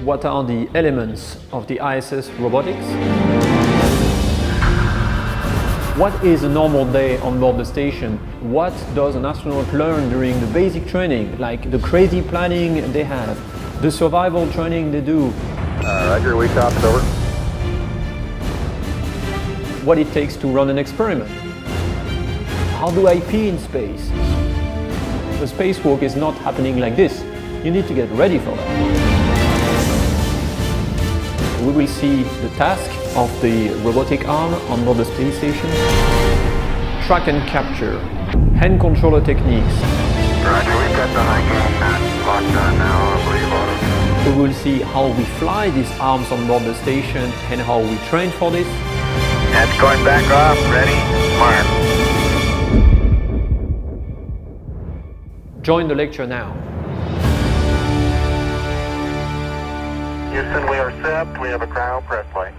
what are the elements of the ISS robotics. What is a normal day on board the station? What does an astronaut learn during the basic training, like the crazy planning they have, the survival training they do? Roger, we copied, over. What it takes to run an experiment. How do I pee in space? The spacewalk is not happening like this. You need to get ready for that. We will see the task of the robotic arm on board the space station, track and capture, hand controller techniques. Roger, we've got the high gain locked on now, I believe. We will see how we fly these arms on board the station and how we train for this. That's going back off, ready, mark. Join the lecture now. Houston, we are set. We have a cryo press play.